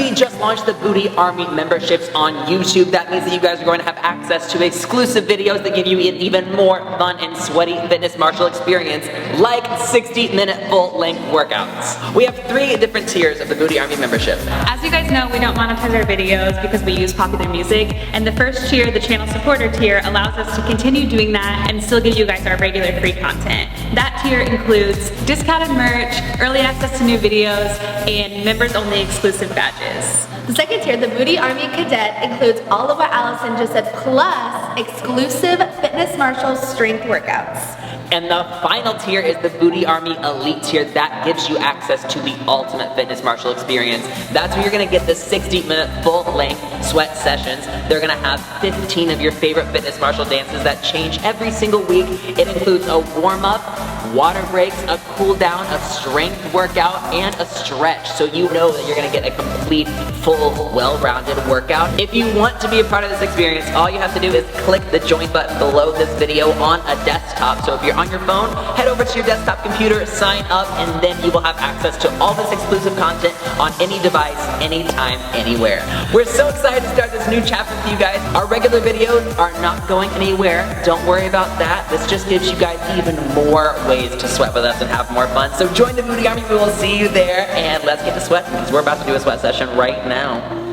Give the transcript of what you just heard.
We just launched the Booty Army memberships on YouTube. That means that you guys are going to have access to exclusive videos that give you an even more fun and sweaty fitness martial experience, like 60-minute full-length workouts. We have 3 different tiers of the Booty Army membership. As you guys know, we don't monetize our videos because we use popular music, and the first tier, the channel supporter tier, allows us to continue doing that and still give you guys our regular free content. That tier includes discounted merch, early access to new videos, and members-only exclusive badges. The second tier, the Booty Army Cadet, includes all of what Allison just said, plus exclusive fitness martial strength workouts. And the final tier is the Booty Army Elite tier. That gives you access to the ultimate fitness martial experience. That's where you're gonna get the 60-minute full-length sweat sessions. They're gonna have 15 of your favorite fitness martial dances that change every single week. It includes a warm-up, water breaks, a cool down, a strength workout, and a stretch. So you know that you're gonna get a complete, full, well-rounded workout. If you want to be a part of this experience, all you have to do is click the join button below this video on a desktop. So if you're on your phone, head over to your desktop computer, sign up, and then you will have access to all this exclusive content on any device, anytime, anywhere. We're so excited to start this new chapter for you guys. Our regular videos are not going anywhere. Don't worry about that. This just gives you guys even more ways to sweat with us and have more fun. So join the Booty Army. We will see you there, and let's get to sweating because we're about to do a sweat session right now.